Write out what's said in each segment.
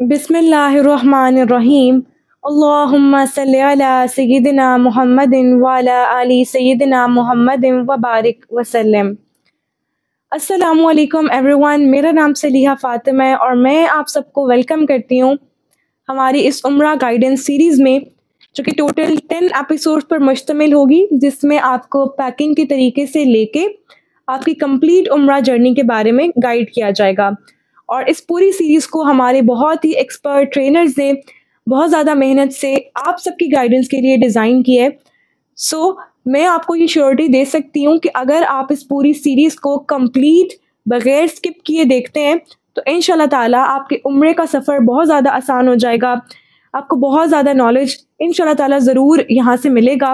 बिस्मिल्लाहिर्रहमानिर्रहीम। अल्लाहुम्मा सल्लि अला सय्यिदिना मुहम्मदिन व अला आलि सय्यिदिना मुहम्मदिन व बारिक वसल्लम। अस्सलामु अलैकुम एवरीवन, मेरा नाम सलीहा फ़ातिमा है और मैं आप सबको वेलकम करती हूँ हमारी इस उम्रा गाइडेंस सीरीज़ में, जो कि टोटल 10 एपिसोड्स पर मुश्तमिल होगी, जिसमें आपको पैकिंग के तरीके से लेके आपकी कंप्लीट उम्रा जर्नी के बारे में गाइड किया जाएगा। और इस पूरी सीरीज़ को हमारे बहुत ही एक्सपर्ट ट्रेनर्स ने बहुत ज़्यादा मेहनत से आप सबकी गाइडेंस के लिए डिज़ाइन की है। सो मैं आपको ये श्योरिटी दे सकती हूँ कि अगर आप इस पूरी सीरीज़ को कंप्लीट बगैर स्किप किए देखते हैं तो इंशाल्लाह ताला आपके उम्रे का सफ़र बहुत ज़्यादा आसान हो जाएगा। आपको बहुत ज़्यादा नॉलेज इंशाल्लाह ताला ज़रूर यहाँ से मिलेगा।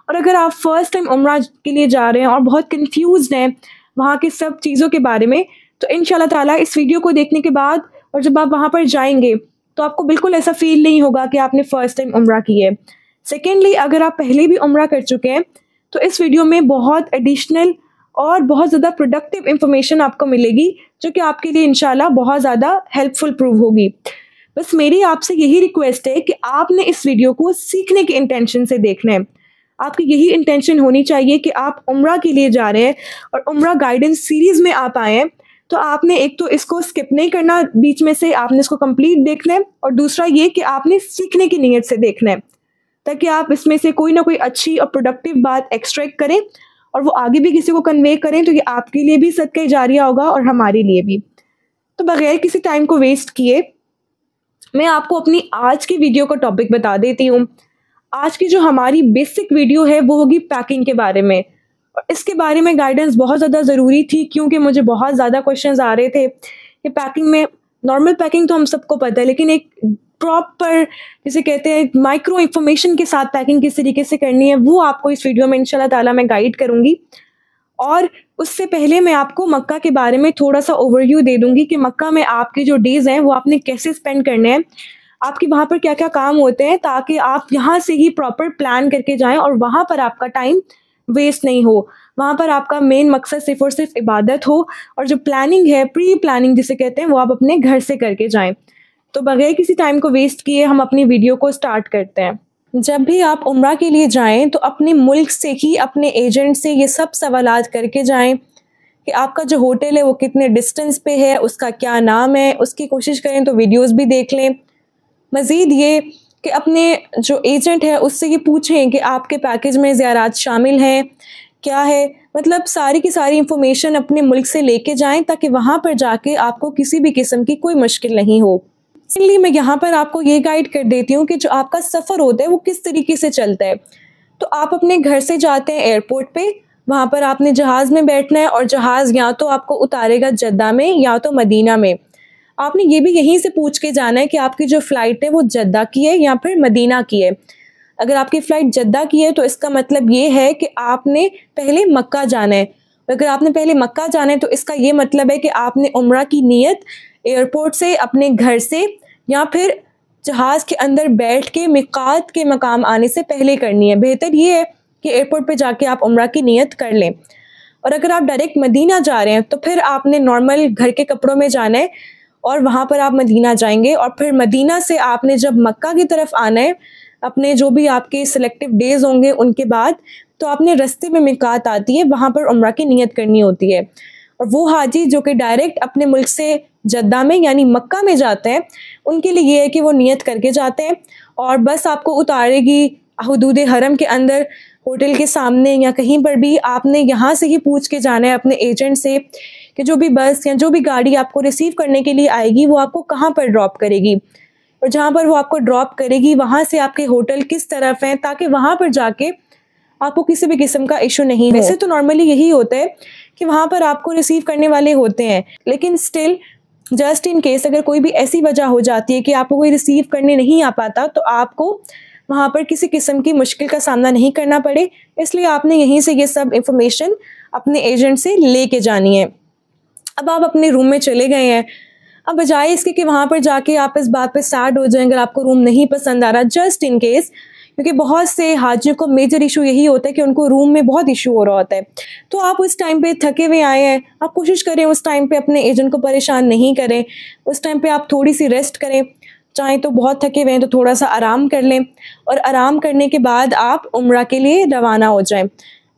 और अगर आप फ़र्स्ट टाइम उम्रा के लिए जा रहे हैं और बहुत कंफ्यूज्ड हैं वहाँ के सब चीज़ों के बारे में, तो इंशाल्लाह ताला इस वीडियो को देखने के बाद और जब आप वहाँ पर जाएंगे तो आपको बिल्कुल ऐसा फील नहीं होगा कि आपने फ़र्स्ट टाइम उम्रा की है। सेकेंडली, अगर आप पहले भी उम्रा कर चुके हैं तो इस वीडियो में बहुत एडिशनल और बहुत ज़्यादा प्रोडक्टिव इंफॉर्मेशन आपको मिलेगी, जो कि आपके लिए इंशाल्लाह बहुत ज़्यादा हेल्पफुल प्रूव होगी। बस मेरी आपसे यही रिक्वेस्ट है कि आपने इस वीडियो को सीखने के इंटेंशन से देखना है। आपकी यही इंटेंशन होनी चाहिए कि आप उम्रा के लिए जा रहे हैं और उम्रा गाइडेंस सीरीज़ में आप आए हैं, तो आपने एक तो इसको स्किप नहीं करना, बीच में से आपने इसको कंप्लीट देखना है, और दूसरा ये कि आपने सीखने की नीयत से देखना है, ताकि आप इसमें से कोई ना कोई अच्छी और प्रोडक्टिव बात एक्सट्रैक्ट करें और वो आगे भी किसी को कन्वे करें, तो ये आपके लिए भी सदका जारिया होगा और हमारे लिए भी। तो बगैर किसी टाइम को वेस्ट किए मैं आपको अपनी आज की वीडियो का टॉपिक बता देती हूँ। आज की जो हमारी बेसिक वीडियो है वो होगी पैकिंग के बारे में। और इसके बारे में गाइडेंस बहुत ज़्यादा ज़रूरी थी, क्योंकि मुझे बहुत ज़्यादा क्वेश्चंस आ रहे थे कि पैकिंग में, नॉर्मल पैकिंग तो हम सबको पता है, लेकिन एक प्रॉपर, जिसे कहते हैं माइक्रो इन्फॉर्मेशन के साथ पैकिंग किस तरीके से करनी है, वो आपको इस वीडियो में इंशाल्लाह ताला मैं गाइड करूँगी। और उससे पहले मैं आपको मक्का के बारे में थोड़ा सा ओवरव्यू दे दूँगी कि मक्का में आपके जो डेज़ हैं वो आपने कैसे स्पेंड करने हैं, आपके वहाँ पर क्या क्या काम होते हैं, ताकि आप यहाँ से ही प्रॉपर प्लान करके जाएं और वहाँ पर आपका टाइम वेस्ट नहीं हो। वहाँ पर आपका मेन मकसद सिर्फ और सिर्फ इबादत हो, और जो प्लानिंग है, प्री प्लानिंग जिसे कहते हैं, वो आप अपने घर से करके जाएं। तो बगैर किसी टाइम को वेस्ट किए हम अपनी वीडियो को स्टार्ट करते हैं। जब भी आप उम्रा के लिए जाएं तो अपने मुल्क से ही अपने एजेंट से ये सब सवालात करके जाएं कि आपका जो होटल है वो कितने डिस्टेंस पे है, उसका क्या नाम है, उसकी कोशिश करें तो वीडियोस भी देख लें। मज़ीद ये कि अपने जो एजेंट है उससे ये पूछें कि आपके पैकेज में ज़ियारात शामिल हैं क्या है, मतलब सारी की सारी इंफॉर्मेशन अपने मुल्क से लेके जाएं, ताकि वहाँ पर जाके आपको किसी भी किस्म की कोई मुश्किल नहीं हो। इसलिए मैं यहाँ पर आपको ये गाइड कर देती हूँ कि जो आपका सफ़र होता है वो किस तरीके से चलता है। तो आप अपने घर से जाते हैं एयरपोर्ट पे, वहाँ पर आपने जहाज़ में बैठना है और जहाज़ या तो आपको उतारेगा जद्दा में या तो मदीना में। आपने ये भी यहीं से पूछ के जाना है कि आपकी जो फ़्लाइट है वो जद्दा की है या फिर मदीना की है। अगर आपकी फ़्लाइट जद्दा की है तो इसका मतलब ये है कि आपने पहले मक्का जाना है। अगर आपने पहले मक्का जाना है तो इसका ये मतलब है कि आपने उम्रा की नीयत एयरपोर्ट से, अपने घर से, या फिर जहाज़ के अंदर बैठ के मिकात के मकाम आने से पहले करनी है। बेहतर ये है कि एयरपोर्ट पे जाके आप उम्रा की नीयत कर लें। और अगर आप डायरेक्ट मदीना जा रहे हैं तो फिर आपने नॉर्मल घर के कपड़ों में जाना है और वहाँ पर आप मदीना जाएंगे, और फिर मदीना से आपने जब मक्का की तरफ आना है, अपने जो भी आपके सिलेक्टिव डेज़ होंगे उनके बाद, तो आपने रास्ते में मिकात आती है, वहाँ पर उम्रा की नीयत करनी होती है। और वो हाजी जो कि डायरेक्ट अपने मुल्क से जद्दा में यानी मक्का में जाते हैं, उनके लिए ये है कि वो नीयत करके जाते हैं और बस आपको उतारेगी हुदूद हरम के अंदर, होटल के सामने या कहीं पर भी। आपने यहाँ से ही पूछ के जाना है अपने एजेंट से कि जो भी बस या जो भी गाड़ी आपको रिसीव करने के लिए आएगी वो आपको कहाँ पर ड्रॉप करेगी, और जहाँ पर वो आपको ड्रॉप करेगी वहाँ से आपके होटल किस तरफ हैं, ताकि वहाँ पर जाके आपको किसी भी किस्म का इशू नहीं हो। वैसे तो नॉर्मली यही होता है कि वहाँ पर आपको रिसीव करने वाले होते हैं, लेकिन स्टिल जस्ट इन केस अगर कोई भी ऐसी वजह हो जाती है कि आपको कोई रिसीव करने नहीं आ पाता, तो आपको वहाँ पर किसी किस्म की मुश्किल का सामना नहीं करना पड़े, इसलिए आपने यहीं से ये सब इंफॉर्मेशन अपने एजेंट से लेके जानी है। अब आप अपने रूम में चले गए हैं, अब बजाय इसके कि वहाँ पर जाके आप इस बात पे सैड हो जाएं अगर आपको रूम नहीं पसंद आ रहा, जस्ट इन केस, क्योंकि बहुत से हाजियों को मेजर इशू यही होता है कि उनको रूम में बहुत इशू हो रहा होता है। तो आप उस टाइम पे थके हुए आए हैं, आप कोशिश करें उस टाइम पे अपने एजेंट को परेशान नहीं करें, उस टाइम पे आप थोड़ी सी रेस्ट करें। चाहें तो बहुत थके हुए हैं तो थोड़ा सा आराम कर लें, और आराम करने के बाद आप उम्रा के लिए रवाना हो जाएं।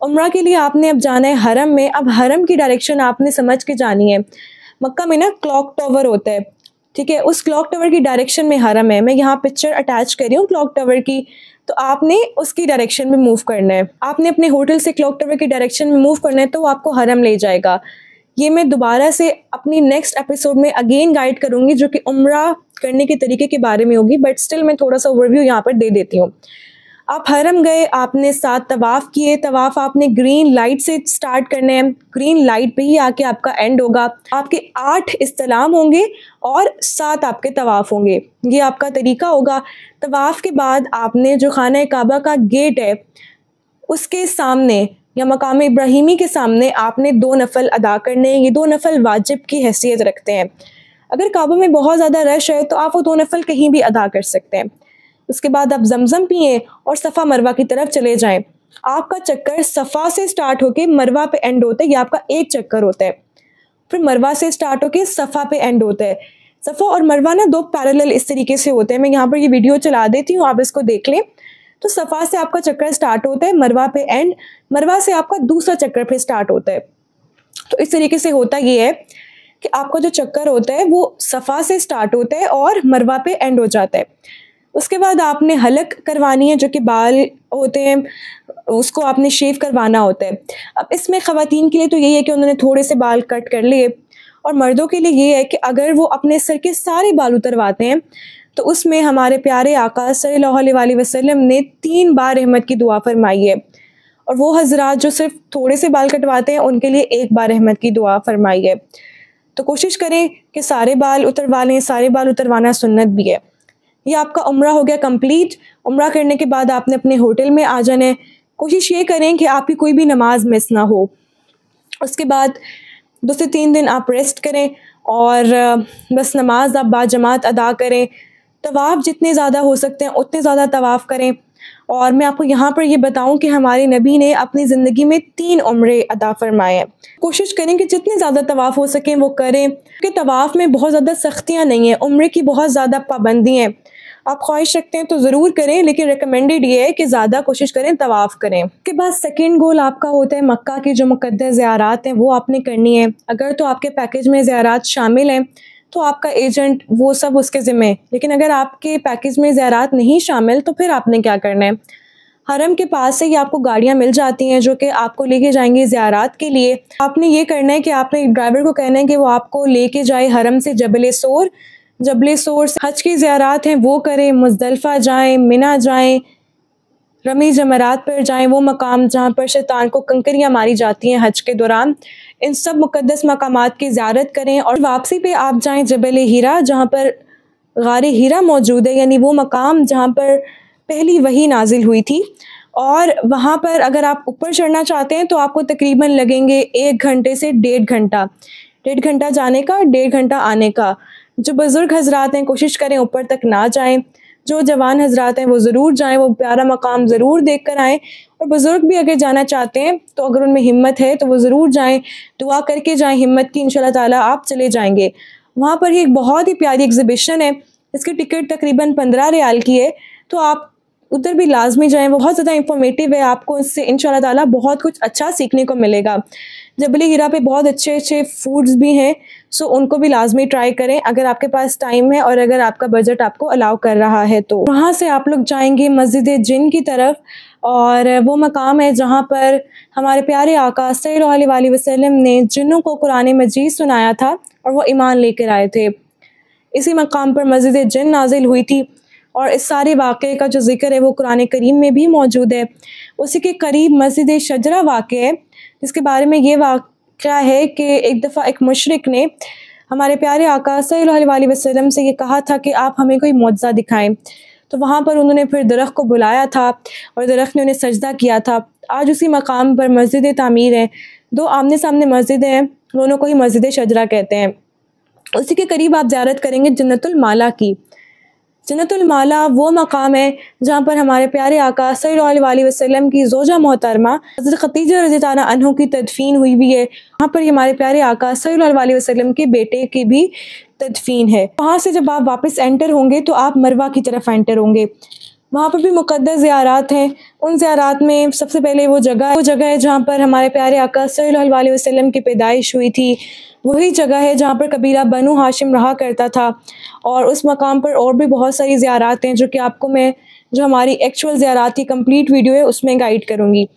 उम्रा के लिए आपने अब जाना है हरम में। अब हरम की डायरेक्शन आपने समझ के जानी है। मक्का में ना क्लॉक टावर होता है, ठीक है, उस क्लॉक टावर की डायरेक्शन में हरम है। मैं यहाँ पिक्चर अटैच कर रही हूँ क्लॉक टावर की, तो आपने उसकी डायरेक्शन में मूव करना है। आपने अपने होटल से क्लॉक टावर की डायरेक्शन में मूव करना है तो वो आपको हरम ले जाएगा। ये मैं दोबारा से अपनी नेक्स्ट एपिसोड में अगेन गाइड करूँगी जो कि उम्रा करने के तरीके के बारे में होगी, बट स्टिल मैं थोड़ा सा ओवरव्यू यहाँ पर दे देती हूँ। आप हरम गए, आपने 7 तवाफ़ किए। तवाफ़ आपने ग्रीन लाइट से स्टार्ट करने हैं, ग्रीन लाइट पे ही आके आपका एंड होगा। आपके 8 इस्तिलाम होंगे और 7 आपके तवाफ़ होंगे। ये आपका तरीका होगा। तवाफ़ के बाद आपने जो खाना काबा का गेट है उसके सामने या मकाम इब्राहिमी के सामने आपने 2 नफल अदा करने हैं। ये 2 नफल वाजिब की हैसियत रखते हैं। अगर काबा में बहुत ज़्यादा रश है तो आप वो 2 नफल कहीं भी अदा कर सकते हैं। उसके बाद आप जमजम पिए और सफ़ा मरवा की तरफ चले जाएं। आपका चक्कर सफ़ा से स्टार्ट होके मरवा पे एंड होता है। ये आपका एक चक्कर होता है। फिर मरवा से स्टार्ट होके सफ़ा पे एंड होता है। सफ़ा और मरवा ना 2 पैरेलल इस तरीके से होते हैं। मैं यहाँ पर ये वीडियो चला देती हूँ, आप इसको देख लें। तो सफ़ा से आपका चक्कर स्टार्ट होता है, मरवा पे एंड, मरवा से आपका दूसरा चक्कर फिर स्टार्ट होता है। तो इस तरीके से होता ये है कि आपका जो चक्कर होता है वो सफ़ा से स्टार्ट होता है और मरवा पे एंड हो जाता है। उसके बाद आपने हलक करवानी है, जो कि बाल होते हैं उसको आपने शेव करवाना होता है। अब इसमें ख़वातीन के लिए तो यही है कि उन्होंने थोड़े से बाल कट कर लिए, और मर्दों के लिए ये है कि अगर वो अपने सर के सारे बाल उतरवाते हैं तो उसमें हमारे प्यारे आका सल्लल्लाहु अलैहि वसल्लम ने 3 बार रहमत की दुआ फरमाई है, और वो हजरात जो सिर्फ थोड़े से बाल कटवाते हैं उनके लिए 1 बार रहमत की दुआ फरमाई है। तो कोशिश करें कि सारे बाल उतरवा लें। सारे बाल उतरवाना सुन्नत भी है। ये आपका उम्रा हो गया कंप्लीट। उम्रा करने के बाद आपने अपने होटल में आ जाना है। कोशिश ये करें कि आपकी कोई भी नमाज मिस ना हो। उसके बाद 2 से 3 दिन आप रेस्ट करें और बस नमाज आप बाजमात अदा करें। तवाफ़ जितने ज़्यादा हो सकते हैं उतने ज़्यादा तवाफ़ करें। और मैं आपको यहाँ पर ये बताऊँ कि हमारे नबी ने अपनी ज़िंदगी में 3 उम्रे अदा फरमाए हैं। कोशिश करें कि जितने ज़्यादा तवाफ़ हो सकें वो करें, क्योंकि तवाफ़ में बहुत ज़्यादा सख्तियाँ नहीं हैं, उम्रे की बहुत ज़्यादा पाबंदी हैं। आप ख्वाहिश रखते हैं तो ज़रूर करें, लेकिन रिकमेंडेड ये है कि ज़्यादा कोशिश करें तवाफ़ करें। उसके बाद सेकंड गोल आपका होता है मक्का की जो मुक़द्दस ज़ियारात हैं वो आपने करनी है। अगर तो आपके पैकेज में ज़ियारात शामिल हैं तो आपका एजेंट वो सब उसके ज़िम्मे है, लेकिन अगर आपके पैकेज में ज़ियारात नहीं शामिल तो फिर आपने क्या करना है। हरम के पास से ही आपको गाड़ियाँ मिल जाती हैं जो कि आपको लेके जाएंगी ज़ियारात के लिए। आपने ये करना है कि आपने ड्राइवर को कहना है कि वो आपको लेके जाए हरम से जबल सोर। जबल सोर से हज की ज़ियारात हैं वो करें, मुज़दलिफ़ा जाएं, मिना जाएं, रमी जमरात पर जाएं, वो मकाम जहाँ पर शैतान को कंकरियाँ मारी जाती हैं हज के दौरान। इन सब मुक़द्दस मकामात की ज़ियारत करें और वापसी पे आप जाएं जबल हीरा, जहाँ पर गारे हीरा मौजूद है, यानी वो मकाम जहाँ पर पहली वही नाजिल हुई थी। और वहाँ पर अगर आप ऊपर चढ़ना चाहते हैं तो आपको तकरीबन लगेंगे 1 घंटे से 1.5 घंटा। 1.5 घंटा जाने का, 1.5 घंटा आने का। जो बुज़ुर्ग हजरात हैं कोशिश करें ऊपर तक ना जाएं। जो जवान हजरात हैं वो ज़रूर जाएं, वो प्यारा मकाम ज़रूर देख कर आएँ। और बुज़ुर्ग भी अगर जाना चाहते हैं तो अगर उनमें हिम्मत है तो वो ज़रूर जाएं, दुआ करके जाएं हिम्मत की, इंशाल्लाह ताला आप चले जाएंगे। वहाँ पर ही एक बहुत ही प्यारी एग्ज़िबिशन है, इसकी टिकट तकरीबन 15 रियाल की है, तो आप उधर भी लाजमी जाएं। बहुत ज़्यादा इंफॉर्मेटिव है, आपको इससे इंशाल्लाह ताला बहुत कुछ अच्छा सीखने को मिलेगा। जबल हीरा पे बहुत अच्छे अच्छे फूड्स भी हैं, सो उनको भी लाजमी ट्राई करें अगर आपके पास टाइम है और अगर आपका बजट आपको अलाउ कर रहा है तो। वहाँ से आप लोग जाएंगे मस्जिद जिन की तरफ, और वो मकाम है जहाँ पर हमारे प्यारे आका सल्लल्लाहु अलैहि वसल्लम ने जिन्नों को कुरान मजीद सुनाया था और वो ईमान लेकर आए थे। इसी मकाम पर मस्जिद जिन नाजिल हुई थी, और इस सारे वाक़े का जो ज़िक्र है वो कुरान करीम में भी मौजूद है। उसी के करीब मस्जिद शजरा वाक़ है, जिसके बारे में ये वाक़या है कि एक दफ़ा एक मुशरिक ने हमारे प्यारे आका सल्लल्लाहु अलैहि वसल्लम से ये कहा था कि आप हमें कोई मौजज़ा दिखाएं। तो वहाँ पर उन्होंने फिर दरख्त को बुलाया था और दरख्त ने उन्हें सजदा किया था। आज उसी मकाम पर मस्जिद तामीर है, 2 आमने सामने मस्जिदें हैं, दोनों को ही मस्जिद शजरा कहते हैं। उसी के करीब आप ज़ियारत करेंगे जन्नतुल माला की। जन्नतुल माला वो मकाम है जहाँ पर हमारे प्यारे आका सल्लल्लाहु अलैहि वसल्लम की ज़ौजा मोहतरमा हज़रत खदीजा रज़ियल्लाहु अन्हा की तदफीन हुई भी है। वहाँ पर हमारे प्यारे आका सल्लल्लाहु अलैहि वसल्लम के बेटे की भी तदफीन है। वहाँ से जब आप वापस एंटर होंगे तो आप मरवा की तरफ एंटर होंगे। वहाँ पर भी मुक़द्दस ज़ियारात हैं। उन ज़ियारात में सबसे पहले वो जगह है जहाँ पर हमारे प्यारे आका सल्लल्लाहु अलैहि वसल्लम की पैदाइश हुई थी। वही जगह है जहाँ पर कबीला बनु हाशिम रहा करता था। और उस मकाम पर और भी बहुत सारी ज़ियारात हैं जो कि आपको मैं जो हमारी एक्चुअल ज़ियारात की कंप्लीट वीडियो है उसमें गाइड करूँगी।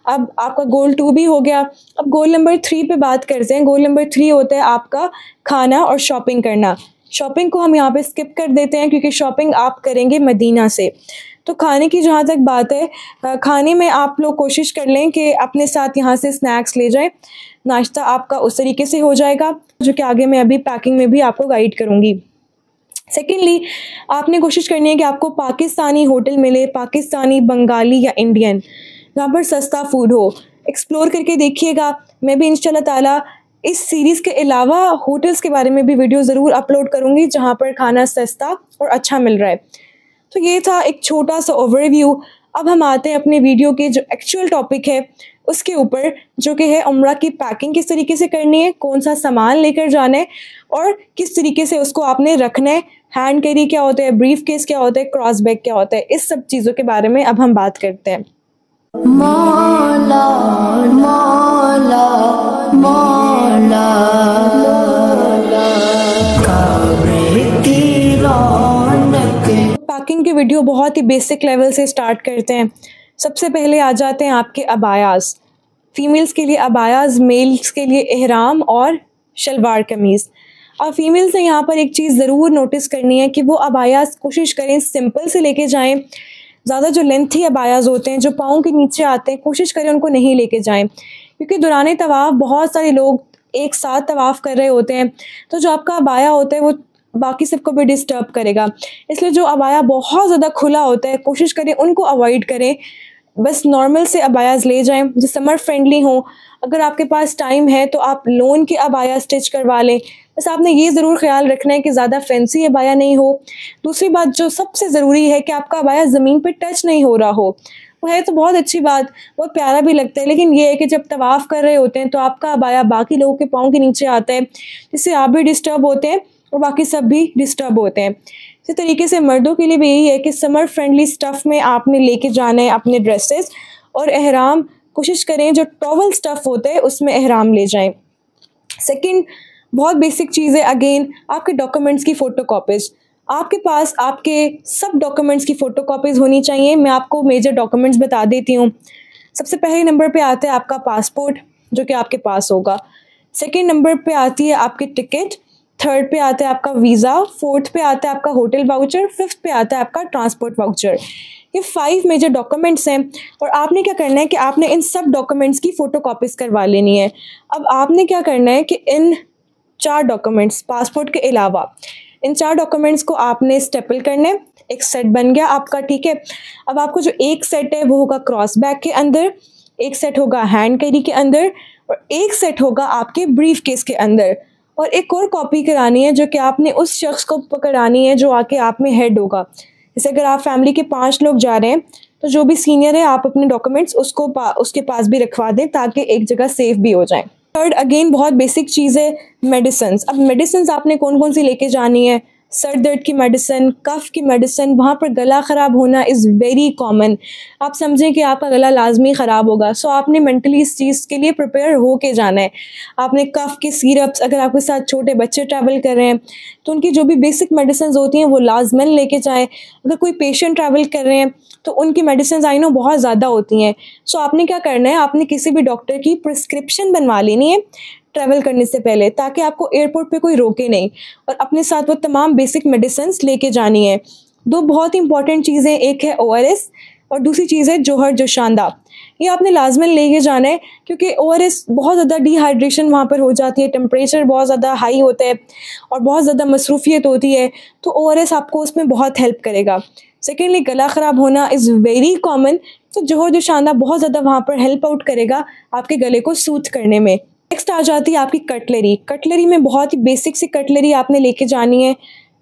अब आपका गोल 2 भी हो गया। अब गोल नंबर 3 पे बात करते हैं। गोल नंबर 3 होता है आपका खाना और शॉपिंग करना। शॉपिंग को हम यहाँ पे स्किप कर देते हैं क्योंकि शॉपिंग आप करेंगे मदीना से। तो खाने की जहाँ तक बात है, खाने में आप लोग कोशिश कर लें कि अपने साथ यहाँ से स्नैक्स ले जाएं। नाश्ता आपका उस तरीके से हो जाएगा जो कि आगे मैं अभी पैकिंग में भी आपको गाइड करूँगी। सेकेंडली, आपने कोशिश करनी है कि आपको पाकिस्तानी होटल मिले, पाकिस्तानी, बंगाली या इंडियन, जहाँ पर सस्ता फूड हो। एक्सप्लोर करके देखिएगा। मैं भी इंशाल्लाह ताला इस सीरीज़ के अलावा होटल्स के बारे में भी वीडियो ज़रूर अपलोड करूँगी जहाँ पर खाना सस्ता और अच्छा मिल रहा है। तो ये था एक छोटा सा ओवरव्यू। अब हम आते हैं अपने वीडियो के जो एक्चुअल टॉपिक है उसके ऊपर, जो कि है उम्रा की पैकिंग किस तरीके से करनी है, कौन सा सामान लेकर जाना है और किस तरीके से उसको आपने रखना है। हैंड कैरी क्या होता है, ब्रीफ केस क्या होता है, क्रॉस बैग क्या होता है, इस सब चीज़ों के बारे में अब हम बात करते हैं। मौला मौला मौला पैकिंग के वीडियो बहुत ही बेसिक लेवल से स्टार्ट करते हैं। सबसे पहले आ जाते हैं आपके अबायास। फीमेल्स के लिए अबायास, मेल्स के लिए एहराम और शलवार कमीज़। और फीमेल्स ने यहाँ पर एक चीज़ ज़रूर नोटिस करनी है कि वो अबायास कोशिश करें सिंपल से लेके जाएं। ज़्यादा जो लेंथी अबायास होते हैं जो पाँव के नीचे आते हैं, कोशिश करें उनको नहीं लेके जाएं, क्योंकि दौरान तवाफ़ बहुत सारे लोग एक साथ तवाफ़ कर रहे होते हैं। तो जो आपका अबाया होता है वो बाकी सबको भी डिस्टर्ब करेगा। इसलिए जो अबाया बहुत ज़्यादा खुला होता है कोशिश करें उनको अवॉइड करें। बस नॉर्मल से अबायास ले जाएं जो समर फ्रेंडली हो। अगर आपके पास टाइम है तो आप लोन के अबाया स्टिच करवा लें। बस आपने ये ज़रूर ख्याल रखना है कि ज़्यादा फैंसी अबाया नहीं हो। दूसरी बात जो सबसे ज़रूरी है कि आपका अबाया ज़मीन पर टच नहीं हो रहा हो। वो है तो बहुत अच्छी बात, बहुत प्यारा भी लगता है, लेकिन ये है कि जब तवाफ़ कर रहे होते हैं तो आपका अबाया बाकी लोगों के पाँव के नीचे आता है, जिससे आप भी डिस्टर्ब होते हैं और बाकी सब भी डिस्टर्ब होते हैं। इसी तरीके से मर्दों के लिए भी यही है कि समर फ्रेंडली स्टफ़ में आपने लेके जाना है अपने ड्रेसेस, और एहराम कोशिश करें जो टॉवल स्टफ़ होता है उसमें एहराम ले जाएं। सेकंड बहुत बेसिक चीज़ है, अगेन आपके डॉक्यूमेंट्स की फ़ोटोकॉपीज़। आपके पास आपके सब डॉक्यूमेंट्स की फ़ोटोकॉपीज़ होनी चाहिए। मैं आपको मेजर डॉक्यूमेंट्स बता देती हूँ। सबसे पहले नंबर पे आता है आपका पासपोर्ट, जो कि आपके पास होगा। सेकंड नंबर पे आती है आपकी टिकट। थर्ड पे आता है आपका वीज़ा। फोर्थ पे आता है आपका होटल वाउचर। फिफ्थ पे आता है आपका ट्रांसपोर्ट वाउचर। ये 5 मेजर डॉक्यूमेंट्स हैं और आपने क्या करना है कि आपने इन सब डॉक्यूमेंट्स की फ़ोटोकॉपीज़ करवा लेनी है। अब आपने क्या करना है कि इन 4 डॉक्यूमेंट्स पासपोर्ट के अलावा इन 4 डॉक्यूमेंट्स को आपने स्टेपल करना है। एक सेट बन गया आपका, ठीक है। अब आपको जो एक सेट है वो होगा क्रॉस बैग के अंदर, एक सेट होगा हैंड कैरी के अंदर और एक सेट होगा आपके ब्रीफ केस के अंदर। और एक और कॉपी करानी है जो कि आपने उस शख्स को पकड़ानी है जो आके आप में हेड होगा। जैसे अगर आप फैमिली के 5 लोग जा रहे हैं तो जो भी सीनियर है आप अपने डॉक्यूमेंट्स उसके पास भी रखवा दें ताकि एक जगह सेफ भी हो जाए। थर्ड अगेन बहुत बेसिक चीज़ है, मेडिसिन। अब मेडिसिन आपने कौन कौन सी लेके जानी है? सर दर्द की मेडिसिन, कफ की मेडिसिन। वहाँ पर गला ख़राब होना इज़ वेरी कॉमन। आप समझें कि आपका गला लाजमी ख़राब होगा, सो आपने मेंटली इस चीज़ के लिए प्रिपेयर हो के जाना है। आपने कफ के सिरप्स, अगर आपके साथ छोटे बच्चे ट्रैवल कर रहे हैं तो उनकी जो भी बेसिक मेडिसिन होती हैं वो लाजमन लेके जाएँ। अगर कोई पेशेंट ट्रैवल कर रहे हैं तो उनकी मेडिसिन आई नो बहुत ज़्यादा होती हैं, सो आपने क्या करना है, आपने किसी भी डॉक्टर की प्रिस्क्रिप्शन बनवा लेनी है ट्रैवल करने से पहले, ताकि आपको एयरपोर्ट पे कोई रोके नहीं, और अपने साथ वो तमाम बेसिक मेडिसिन्स लेके जानी है। 2 बहुत ही इंपॉर्टेंट चीज़ें, एक है ORS और दूसरी चीज़ है जोहर जोशांदा। ये आपने लाजमन लेके जाना है क्योंकि ORS बहुत ज़्यादा डिहाइड्रेशन वहाँ पर हो जाती है, टेम्परेचर बहुत ज़्यादा हाई होता है और बहुत ज़्यादा मसरूफियत होती है, तो ORS आपको उसमें बहुत हेल्प करेगा। सेकेंडली गला ख़राब होना इज़ वेरी कॉमन, तो जोहर जोशांदा बहुत ज़्यादा वहाँ पर हेल्प आउट करेगा आपके गले को सूथ करने में। नेक्स्ट आ जाती है आपकी कटलरी। कटलरी में बहुत ही बेसिक सी कटलरी आपने लेके जानी है।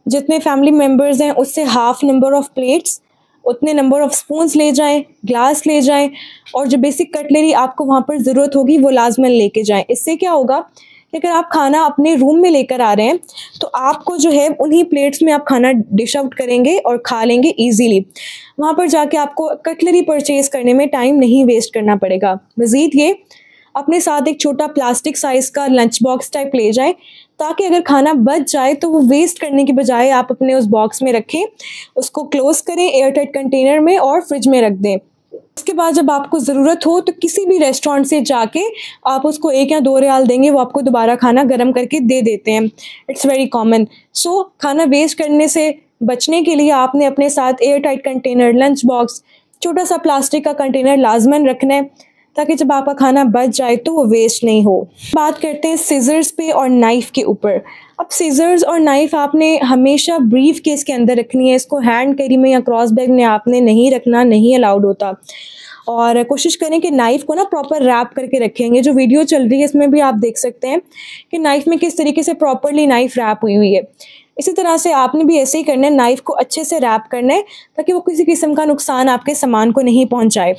जितने फैमिली मेम्बर्स हैं उससे हाफ नंबर ऑफ़ प्लेट्स, उतने नंबर ऑफ़ स्पून्स ले जाएं, ग्लास ले जाएं, और जो बेसिक कटलरी आपको वहाँ पर ज़रूरत होगी वो लाजमन लेके जाएं। इससे क्या होगा कि अगर आप खाना अपने रूम में लेकर आ रहे हैं तो आपको जो है उन्हीं प्लेट्स में आप खाना डिश आउट करेंगे और खा लेंगे ईजीली। वहाँ पर जाके आपको कटलरी परचेज़ करने में टाइम नहीं वेस्ट करना पड़ेगा। मज़ीद ये अपने साथ एक छोटा प्लास्टिक साइज़ का लंच बॉक्स टाइप ले जाएं, ताकि अगर खाना बच जाए तो वो वेस्ट करने की बजाय आप अपने उस बॉक्स में रखें, उसको क्लोज़ करें एयर टाइट कंटेनर में और फ्रिज में रख दें। उसके बाद जब आपको ज़रूरत हो तो किसी भी रेस्टोरेंट से जाके आप उसको 1 या 2 रियाल देंगे, वो आपको दोबारा खाना गर्म करके दे देते हैं। It's very common. सो खाना वेस्ट करने से बचने के लिए आपने अपने साथ air tight container, lunch box, छोटा सा प्लास्टिक का कंटेनर लाजमन रखना है, ताकि जब आपका खाना बच जाए तो वो वेस्ट नहीं हो। बात करते हैं सीजर्स पे और नाइफ़ के ऊपर। अब सीजर्स और नाइफ़ आपने हमेशा ब्रीफ केस के अंदर रखनी है, इसको हैंड कैरी में या क्रॉस बैग में आपने नहीं रखना, नहीं अलाउड होता। और कोशिश करें कि नाइफ़ को ना प्रॉपर रैप करके रखेंगे। जो वीडियो चल रही है इसमें भी आप देख सकते हैं कि नाइफ़ में किस तरीके से प्रॉपरली नाइफ़ रैप हुई हुई है। इसी तरह से आपने भी ऐसे ही करना है, नाइफ़ को अच्छे से रैप करना है ताकि वो किसी किस्म का नुकसान आपके सामान को नहीं पहुंचाए।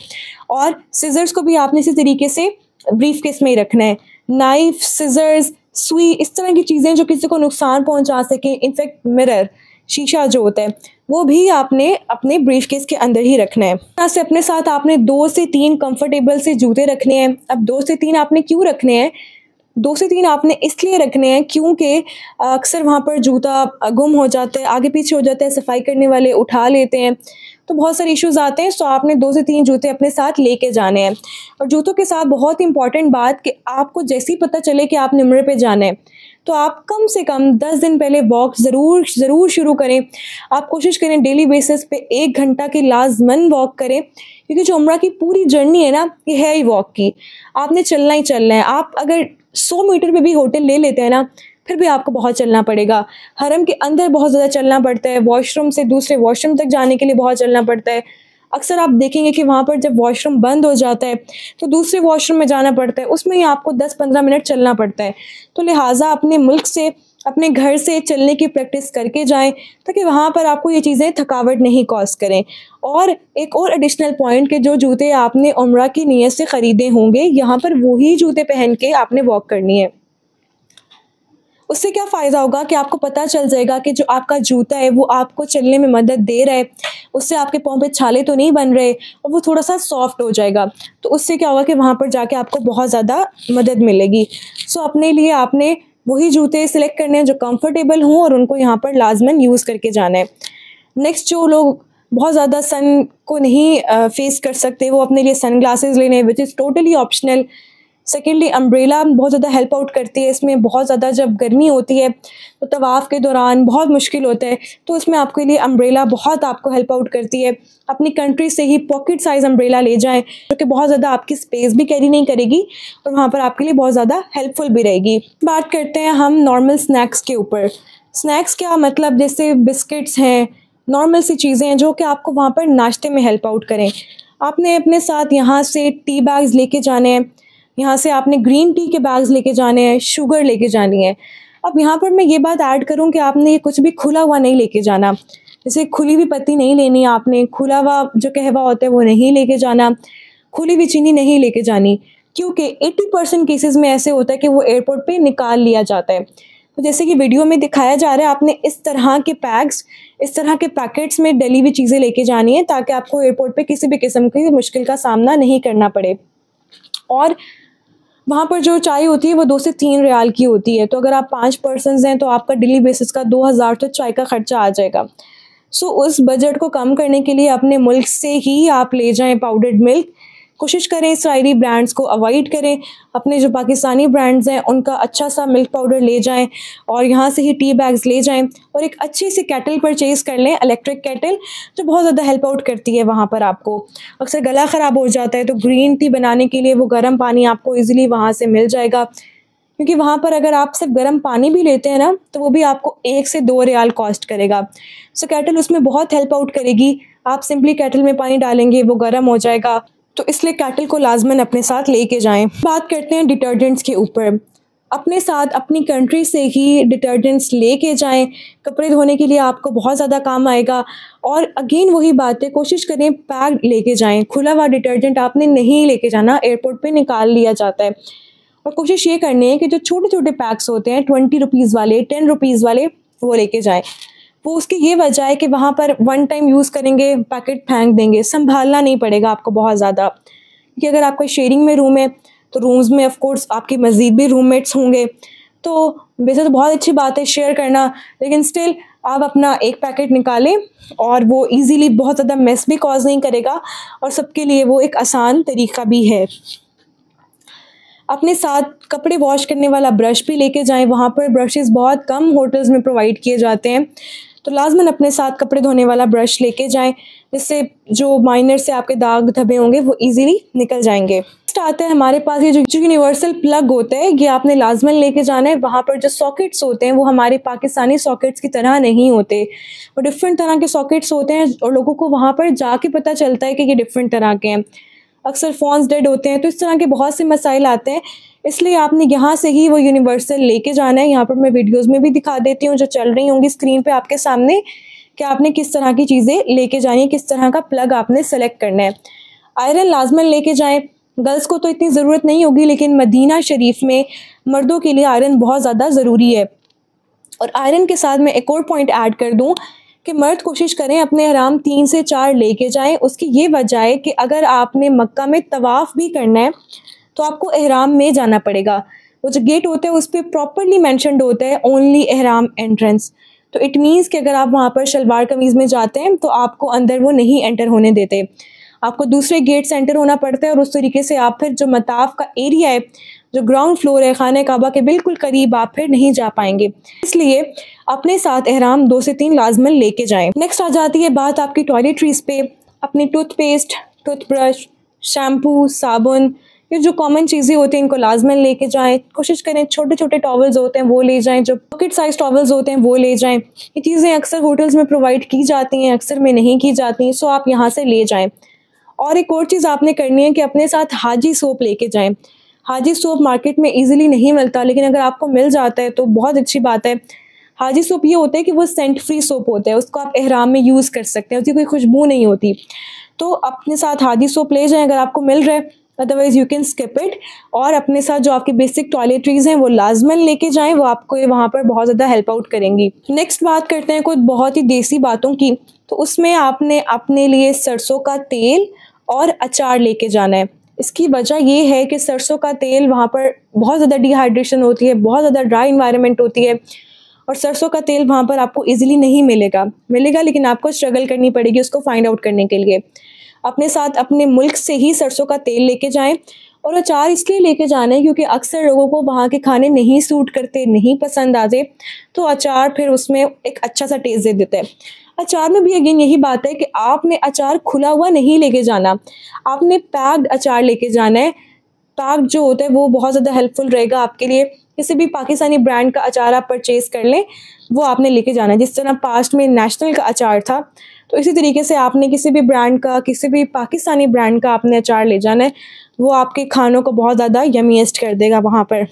और सीजर्स को भी आपने इसी तरीके से ब्रीफ केस में ही रखना है। नाइफ़, सीजर्स, सुई, इस तरह की चीज़ें जो किसी को नुकसान पहुंचा सकें, इनफैक्ट मिरर, शीशा जो होता है, वो भी आपने अपने ब्रीफ केस के अंदर ही रखना है। यहाँ से अपने साथ आपने 2 से 3 कंफर्टेबल से जूते रखने हैं। अब 2 से 3 आपने क्यों रखने हैं? 2 से 3 आपने इसलिए रखने हैं क्योंकि अक्सर वहाँ पर जूता गुम हो जाता है, आगे पीछे हो जाता है, सफाई करने वाले उठा लेते हैं, तो बहुत सारे इश्यूज़ आते हैं। सो आपने 2 से 3 जूते अपने साथ लेके जाने हैं। और जूतों के साथ बहुत इंपॉर्टेंट बात कि आपको जैसे ही पता चले कि आपने उम्रे पे जाना है तो आप कम से कम 10 दिन पहले वॉक ज़रूर शुरू करें। आप कोशिश करें डेली बेसिस पे 1 घंटा की लाजमन वॉक करें, क्योंकि जो उम्रा की पूरी जर्नी है ना, ये है ही वॉक की। आपने चलना ही चलना है। आप अगर 100 मीटर पे भी होटल ले लेते हैं ना, फिर भी आपको बहुत चलना पड़ेगा। हरम के अंदर बहुत ज़्यादा चलना पड़ता है, वॉशरूम से दूसरे वॉशरूम तक जाने के लिए बहुत चलना पड़ता है। अक्सर आप देखेंगे कि वहाँ पर जब वॉशरूम बंद हो जाता है तो दूसरे वॉशरूम में जाना पड़ता है, उसमें ही आपको 10-15 मिनट चलना पड़ता है। तो लिहाजा अपने मुल्क से, अपने घर से चलने की प्रैक्टिस करके जाएं, ताकि वहाँ पर आपको ये चीज़ें थकावट नहीं कॉज करें। और एक और एडिशनल पॉइंट कि जो जूते आपने उम्रा की नीयत से ख़रीदे होंगे, यहाँ पर वही जूते पहन के आपने वॉक करनी है। उससे क्या फ़ायदा होगा कि आपको पता चल जाएगा कि जो आपका जूता है वो आपको चलने में मदद दे रहा है, उससे आपके पाँव पे छाले तो नहीं बन रहे, और वो थोड़ा सा सॉफ्ट हो जाएगा। तो उससे क्या होगा कि वहाँ पर जाके आपको बहुत ज़्यादा मदद मिलेगी। सो अपने लिए आपने वही जूते सिलेक्ट करने हैं जो कंफर्टेबल हों, और उनको यहाँ पर लाजमन यूज़ करके जाना है। नेक्स्ट, जो लोग बहुत ज़्यादा सन को नहीं फेस कर सकते, वो अपने लिए सन ग्लासेस लेने, which is totally optional. Secondly, umbrella बहुत ज़्यादा हेल्प आउट करती है इसमें। बहुत ज़्यादा जब गर्मी होती है तो तवाफ़ के दौरान बहुत मुश्किल होता है, तो इसमें आपके लिए अम्ब्रेला बहुत आपको हेल्प आउट करती है। अपनी कंट्री से ही पॉकेट साइज़ अम्ब्रेला ले जाएं, जो कि बहुत ज़्यादा आपकी स्पेस भी कैरी नहीं करेगी और वहाँ पर आपके लिए बहुत ज़्यादा हेल्पफुल भी रहेगी। बात करते हैं हम नॉर्मल स्नैक्स के ऊपर। स्नैक्स क्या मतलब, जैसे बिस्किट्स हैं, नॉर्मल सी चीज़ें हैं जो कि आपको वहाँ पर नाश्ते में हेल्प आउट करें। आपने अपने साथ यहाँ से टी बैग्स लेके जाने हैं, यहाँ से आपने ग्रीन टी के बैग्स लेके जाने हैं, शुगर लेके जानी है। अब यहाँ पर मैं ये बात ऐड करूँ कि आपने ये कुछ भी खुला हुआ नहीं लेके जाना। जैसे खुली हुई पत्ती नहीं लेनी आपने, खुला हुआ जो कहवा होता है वो नहीं लेके जाना, खुली हुई चीनी नहीं लेके जानी, क्योंकि 80% केसेस में ऐसे होता है कि वो एयरपोर्ट पे निकाल लिया जाता है। तो जैसे कि वीडियो में दिखाया जा रहा है, आपने इस तरह के पैक्स, इस तरह के पैकेट्स में डली हुई चीज़ें लेके जानी है, ताकि आपको एयरपोर्ट पे किसी भी किस्म की मुश्किल का सामना नहीं करना पड़े। और वहाँ पर जो चाय होती है वो 2 से 3 रियाल की होती है, तो अगर आप 5 पर्सन्स हैं तो आपका डेली बेसिस का 2000 तो चाय का ख़र्चा आ जाएगा। सो उस बजट को कम करने के लिए अपने मुल्क से ही आप ले जाएं पाउडर्ड मिल्क। कोशिश करें इसराइली ब्रांड्स को अवॉइड करें, अपने जो पाकिस्तानी ब्रांड्स हैं उनका अच्छा सा मिल्क पाउडर ले जाएं, और यहाँ से ही टी बैग्स ले जाएं, और एक अच्छी सी केटल परचेज़ कर लें, इलेक्ट्रिक केटल, जो बहुत ज़्यादा हेल्प आउट करती है वहाँ पर आपको। अक्सर गला ख़राब हो जाता है तो ग्रीन टी बनाने के लिए वो गर्म पानी आपको ईज़िली वहाँ से मिल जाएगा, क्योंकि वहाँ पर अगर आप सिर्फ गर्म पानी भी लेते हैं ना तो वो भी आपको 1 से 2 रियाल कॉस्ट करेगा। सो केटल उसमें बहुत हेल्प आउट करेगी। आप सिंपली केटल में पानी डालेंगे, वो गर्म हो जाएगा, तो इसलिए केटल को लाजमन अपने साथ लेके जाएं। बात करते हैं डिटर्जेंट्स के ऊपर। अपने साथ अपनी कंट्री से ही डिटर्जेंट्स लेके जाएं, कपड़े धोने के लिए आपको बहुत ज़्यादा काम आएगा। और अगेन वही बात है, कोशिश करें पैक्ड लेके जाएं, खुला हुआ डिटर्जेंट आपने नहीं लेके जाना, एयरपोर्ट पे निकाल लिया जाता है। और कोशिश ये करनी है कि जो छोटे छोटे पैक्स होते हैं 20 रुपीज़ वाले, 10 रुपीज़ वाले, वो लेके जाएं। वो उसकी ये वजह है कि वहाँ पर वन टाइम यूज़ करेंगे, पैकेट फेंक देंगे, संभालना नहीं पड़ेगा आपको बहुत ज़्यादा। क्योंकि अगर आपका शेयरिंग में रूम है तो रूम्स में ऑफ कोर्स आपके मज़ीद भी रूममेट्स होंगे, तो वैसे तो बहुत अच्छी बात है शेयर करना, लेकिन स्टिल आप अपना एक पैकेट निकालें और वो इजीली बहुत ज़्यादा मेस भी कॉज नहीं करेगा और सबके लिए वो एक आसान तरीका भी है। अपने साथ कपड़े वॉश करने वाला ब्रश भी लेके जाएं, वहाँ पर ब्रशेस बहुत कम होटल्स में प्रोवाइड किए जाते हैं, तो लाजमन अपने साथ कपड़े धोने वाला ब्रश लेके जाएं, जिससे जो माइनर से आपके दाग धब्बे होंगे वो इजीली निकल जाएंगे। नेक्स्ट आता है हमारे पास ये जो यूनिवर्सल प्लग होता है, ये आपने लाजमन लेके जाना है। वहाँ पर जो सॉकेट्स होते हैं वो हमारे पाकिस्तानी सॉकेट्स की तरह नहीं होते, वो डिफरेंट तरह के सॉकेट्स होते हैं और लोगों को वहाँ पर जाके पता चलता है कि ये डिफरेंट तरह के हैं। अक्सर फ़ोन्स डेड होते हैं, तो इस तरह के बहुत से मसाइल आते हैं, इसलिए आपने यहाँ से ही वो यूनिवर्सल लेके जाना है। यहाँ पर मैं वीडियोस में भी दिखा देती हूँ जो चल रही होंगी स्क्रीन पे आपके सामने, कि आपने किस तरह की चीज़ें लेके जानी है, किस तरह का प्लग आपने सेलेक्ट करना है। आयरन लाजमन लेके जाएं, गर्ल्स को तो इतनी ज़रूरत नहीं होगी, लेकिन मदीना शरीफ में मर्दों के लिए आयरन बहुत ज़्यादा ज़रूरी है। और आयरन के साथ मैं एक और पॉइंट ऐड कर दूँ कि मर्द कोशिश करें अपने हराम 3 से 4 लेके जाएं। उसकी ये वजह है कि अगर आपने मक्का में तवाफ़ भी करना है तो आपको एहराम में जाना पड़ेगा। वो जो गेट होता है उस पर प्रॉपरली मैंशनड होता है ओनली एहराम एंट्रेंस, तो इट मीन्स कि अगर आप वहाँ पर शलवार कमीज़ में जाते हैं तो आपको अंदर वो नहीं एंटर होने देते, आपको दूसरे गेट से एंटर होना पड़ता है। और उस तरीके से आप फिर जो मताफ का एरिया है, जो ग्राउंड फ्लोर है खाने काबा के बिल्कुल करीब, आप फिर नहीं जा पाएंगे। इसलिए अपने साथ एहराम 2 से 3 लाजमन लेके जाएं। नेक्स्ट आ जाती है बात आपकी टॉयलेटरीज पे। अपनी टूथपेस्ट, टूथब्रश, शैम्पू, साबुन, ये जो कॉमन चीज़ें होती हैं इनको लाजमन लेके जाएं। कोशिश करें छोटे छोटे टॉवल्स होते हैं वो ले जाएं, जो पॉकेट साइज टॉवल्स होते हैं वो ले जाएं। ये चीज़ें अक्सर होटल्स में प्रोवाइड की जाती हैं, अक्सर में नहीं की जाती हैं, सो आप यहाँ से ले जाएं। और एक और चीज़ आपने करनी है कि अपने साथ हाजी सोप लेके जाएं। हाजी सोप मार्केट में इजीली नहीं मिलता, लेकिन अगर आपको मिल जाता है तो बहुत अच्छी बात है। हाजी सोप ये होता है कि वो सेंट फ्री सोप होता है, उसको आप एहराम में यूज़ कर सकते हैं, उसकी कोई खुशबू नहीं होती। तो अपने साथ हाजी सोप ले जाएं अगर आपको मिल रहा है, otherwise you can skip it. और अपने साथ जो आपकी बेसिक टॉयलेटरीज हैं वो लाजमन लेके जाएं, वो आपको वहाँ पर बहुत ज़्यादा हेल्प आउट करेंगी। नेक्स्ट बात करते हैं कुछ बहुत ही देसी बातों की, तो उसमें आपने अपने लिए सरसों का तेल और अचार लेके जाना है। इसकी वजह ये है कि सरसों का तेल वहाँ पर बहुत ज़्यादा डिहाइड्रेशन होती है, बहुत ज़्यादा ड्राई इन्वायरमेंट होती है, और सरसों का तेल वहाँ पर आपको इजीली नहीं मिलेगा, लेकिन आपको स्ट्रगल करनी पड़ेगी उसको फाइंड आउट करने के लिए। अपने साथ अपने मुल्क से ही सरसों का तेल लेके जाएं। और अचार इसलिए लेके जाना है क्योंकि अक्सर लोगों को वहाँ के खाने नहीं सूट करते, नहीं पसंद आते, तो अचार फिर उसमें एक अच्छा सा टेस्ट दे देता है। अचार में भी अगेन यही बात है कि आपने अचार खुला हुआ नहीं लेके जाना, आपने पैक्ड अचार लेके जाना है। पैक्ड जो होता है वो बहुत ज़्यादा हेल्पफुल रहेगा आपके लिए। किसी भी पाकिस्तानी ब्रांड का अचार आप परचेज़ कर लें, वो आपने लेके जाना है। जिस तरह पास्ट में नेशनल का अचार था, तो इसी तरीके से आपने किसी भी ब्रांड का, किसी भी पाकिस्तानी ब्रांड का आपने अचार ले जाना है, वो आपके खानों को बहुत ज़्यादा यमीएस्ट कर देगा। वहाँ पर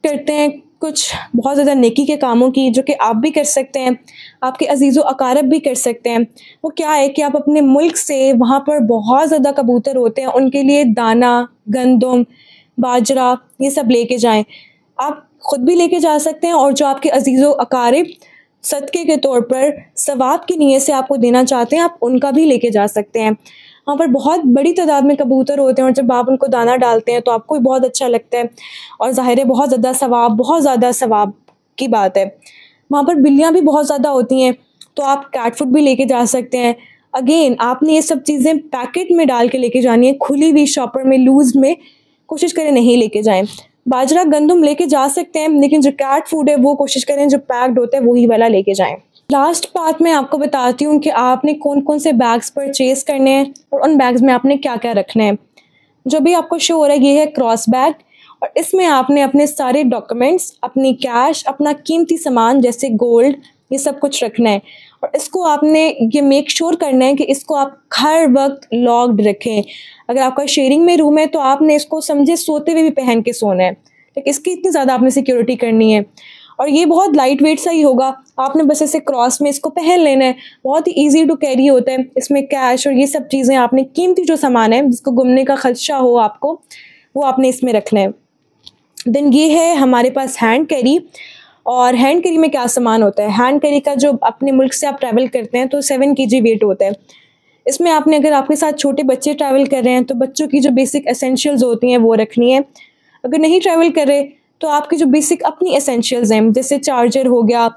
करते हैं कुछ बहुत ज़्यादा नेकी के कामों की, जो कि आप भी कर सकते हैं, आपके अजीज़ो अकारब भी कर सकते हैं। वो क्या है कि आप अपने मुल्क से, वहाँ पर बहुत ज़्यादा कबूतर होते हैं, उनके लिए दाना, गंदम, बाजरा, ये सब लेके जाएं। आप ख़ुद भी लेके जा सकते हैं, और जो आपके अजीज़ो अकारब सदक़े के तौर पर सवाब की नीयत से आपको देना चाहते हैं, आप उनका भी लेके जा सकते हैं। वहाँ पर बहुत बड़ी तादाद में कबूतर होते हैं, और जब आप उनको दाना डालते हैं तो आपको भी बहुत अच्छा लगता है, और ज़ाहिर है बहुत ज़्यादा सवाब की बात है। वहाँ पर बिल्लियाँ भी बहुत ज़्यादा होती हैं, तो आप कैट फूड भी लेके जा सकते हैं। अगेन आपने ये सब चीज़ें पैकेट में डाल के लेके जानी है, खुली हुई शॉपर में, लूज़ में कोशिश करें नहीं लेके जाएं। बाजरा, गंदम लेके जा सकते हैं, लेकिन जो कैट फूड है वो कोशिश करें जो पैक्ड होता है वही वाला लेके जाएं। लास्ट पार्ट में आपको बताती हूँ कि आपने कौन कौन से बैग्स परचेज़ करने हैं और उन बैग्स में आपने क्या क्या रखना है। जो भी आपको शो हो रहा है ये है क्रॉस बैग, और इसमें आपने अपने सारे डॉक्यूमेंट्स, अपनी कैश, अपना कीमती सामान जैसे गोल्ड, ये सब कुछ रखना है। और इसको आपने ये मेक श्योर करना है कि इसको आप हर वक्त लॉक्ड रखें। अगर आपका शेयरिंग में रूम है तो आपने इसको समझे सोते हुए भी पहन के सोना है, तो इसकी इतनी ज़्यादा आपने सिक्योरिटी करनी है। और ये बहुत लाइट वेट सा ही होगा, आपने बस ऐसे क्रॉस में इसको पहन लेना है, बहुत ही ईजी टू कैरी होता है। इसमें कैश और ये सब चीज़ें, आपने कीमती जो सामान है जिसको गुमने का खदशा हो आपको, वो आपने इसमें रखना है। देन ये है हमारे पास हैंड कैरी। और हैंड कैरी में क्या सामान होता है, हैंड कैरी का जो अपने मुल्क से आप ट्रैवल करते हैं तो 7 kg वेट होता है। इसमें आपने, अगर आपके साथ छोटे बच्चे ट्रैवल कर रहे हैं तो बच्चों की जो बेसिक एसेंशियल्स होती हैं वो रखनी है। अगर नहीं ट्रैवल कर रहे तो आपकी जो बेसिक अपनी एसेंशियल्स हैं, जैसे चार्जर हो गया,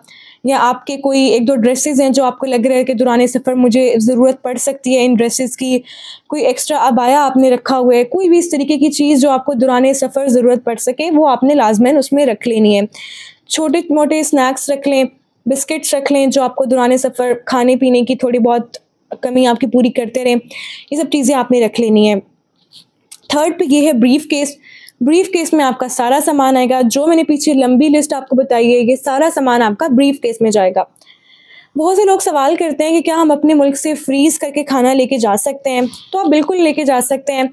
या आपके कोई 1-2 ड्रेसेस हैं जो आपको लग रहा है कि दौरान सफ़र मुझे ज़रूरत पड़ सकती है इन ड्रेसेस की, कोई एक्स्ट्रा अबाया आपने रखा हुआ है, कोई भी इस तरीके की चीज़ जो आपको दौरान सफ़र ज़रूरत पड़ सके वो आपने लाजमन उसमें रख लेनी है। छोटे मोटे स्नैक्स रख लें, बिस्किट्स रख लें जो आपको दौरान सफ़र खाने पीने की थोड़ी बहुत कमी आपकी पूरी करते रहें, ये सब चीज़ें आपने रख लेनी है। थर्ड पे ये है ब्रीफ केस। ब्रीफ केस में आपका सारा सामान आएगा, जो मैंने पीछे लंबी लिस्ट आपको बताई है, ये सारा सामान आपका ब्रीफ केस में जाएगा। बहुत से लोग सवाल करते हैं कि क्या हम अपने मुल्क से फ्रीज़ करके खाना लेके जा सकते हैं, तो आप बिल्कुल लेके जा सकते हैं।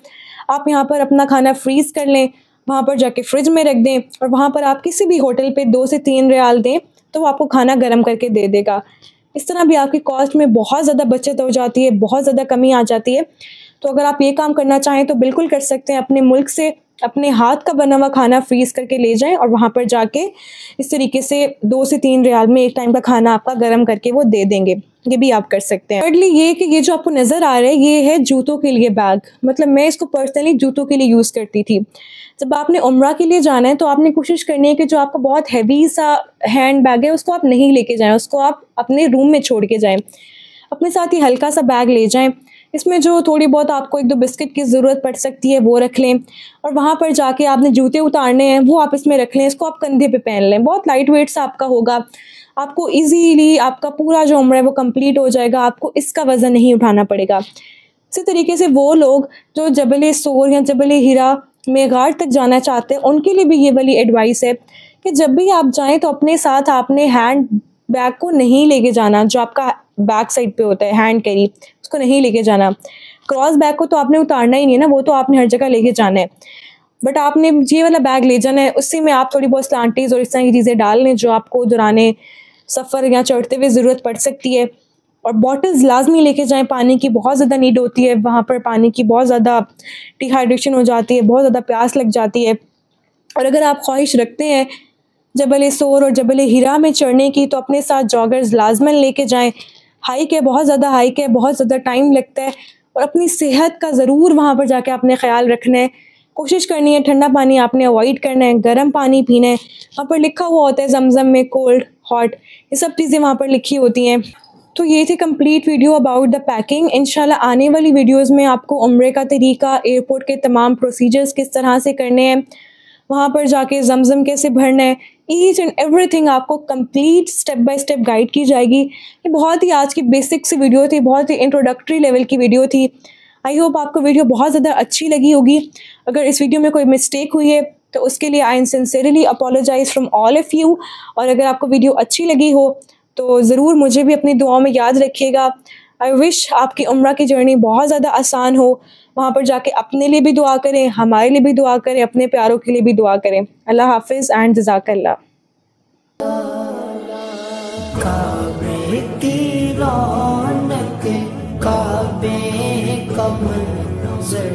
आप यहाँ पर अपना खाना फ्रीज़ कर लें, वहाँ पर जाके फ्रिज में रख दें, और वहाँ पर आप किसी भी होटल पे 2 से 3 रियाल दें तो वो आपको खाना गर्म करके दे देगा। इस तरह भी आपकी कॉस्ट में बहुत ज़्यादा बचत हो जाती है, बहुत ज़्यादा कमी आ जाती है। तो अगर आप ये काम करना चाहें तो बिल्कुल कर सकते हैं, अपने मुल्क से अपने हाथ का बना हुआ खाना फ्रीज़ करके ले जाएं और वहाँ पर जाके इस तरीके से 2 से 3 रियाल में एक टाइम का खाना आपका गर्म करके वो दे देंगे। ये भी आप कर सकते हैं। थर्डली ये कि ये जो आपको नज़र आ रहा है ये है जूतों के लिए बैग। मतलब मैं इसको पर्सनली जूतों के लिए यूज़ करती थी। जब आपने उम्रा के लिए जाना है तो आपने कोशिश करनी है कि जो आपका बहुत हैवी सा हैंड बैग है उसको आप नहीं लेके जाएं, उसको आप अपने रूम में छोड़ के जाएं। अपने साथ ही हल्का सा बैग ले जाएं, इसमें जो थोड़ी बहुत आपको 1-2 बिस्किट की ज़रूरत पड़ सकती है वो रख लें, और वहाँ पर जाके आपने जूते उतारने हैं वो आप इसमें रख लें, इसको आप कंधे पे पहन लें। बहुत लाइट वेट सा आपका होगा, आपको इजीली आपका पूरा जो उम्र है वो कंप्लीट हो जाएगा, आपको इसका वज़न नहीं उठाना पड़ेगा। इसी तरीके से वो लोग जो जबल सोर या जबल हीरा मेगार तक जाना चाहते हैं उनके लिए भी ये वाली एडवाइस है कि जब भी आप जाएं तो अपने साथ आपने हैंड बैग को नहीं लेके जाना, जो आपका बैक साइड पे होता है हैंड कैरी, उसको नहीं लेके जाना। क्रॉस बैग को तो आपने उतारना ही नहीं है ना, वो तो आपने हर जगह लेके जाना है, बट आपने ये वाला बैग ले जाना है। उसी में आप थोड़ी बहुत स्लांटीज और इस तरह की चीज़ें डाल लें जो आपको दौरान सफ़र या चढ़ते हुए ज़रूरत पड़ सकती है। और बॉटल्स लाजमी लेके जाएं, पानी की बहुत ज़्यादा नीड होती है, वहाँ पर पानी की बहुत ज़्यादा डिहाइड्रेशन हो जाती है, बहुत ज़्यादा प्यास लग जाती है। और अगर आप ख्वाहिश रखते हैं जबल सोर और जबल हीरा में चढ़ने की तो अपने साथ जॉगर्स लाजमन लेके जाएं। हाइक है, बहुत ज़्यादा हाइक है, बहुत ज़्यादा टाइम लगता है, और अपनी सेहत का ज़रूर वहाँ पर जाके आपने ख्याल रखना है। कोशिश करनी है ठंडा पानी आपने अवॉइड करना है, गर्म पानी पीना है। वहाँ पर लिखा हुआ होता है जमजम में कोल्ड हॉट, ये सब चीज़ें वहाँ पर लिखी होती हैं। तो ये थी complete video about the packing. इंशाल्लाह आने वाली वीडियोस में आपको उम्रे का तरीका, एयरपोर्ट के तमाम प्रोसीजर्स किस तरह से करने हैं, वहाँ पर जाके जमजम कैसे भरना है, ईच एंड एवरीथिंग आपको complete step by step guide की जाएगी। ये बहुत ही आज की बेसिक सी वीडियो थी, बहुत ही इंट्रोडक्टरी लेवल की वीडियो थी। आई होप आपको वीडियो बहुत ज़्यादा अच्छी लगी होगी। अगर इस वीडियो में कोई मिस्टेक हुई है तो उसके लिए I sincerely apologize from all of you. और अगर आपको वीडियो अच्छी लगी हो तो ज़रूर मुझे भी अपनी दुआओं में याद रखिएगा। आई विश आपकी उम्रा की जर्नी बहुत ज़्यादा आसान हो। वहाँ पर जाके अपने लिए भी दुआ करें, हमारे लिए भी दुआ करें, अपने प्यारों के लिए भी दुआ करें। अल्लाह हाफिज़ एंड जज़ाकल्लाह। काबे की रौनक, काबे का मंज़र,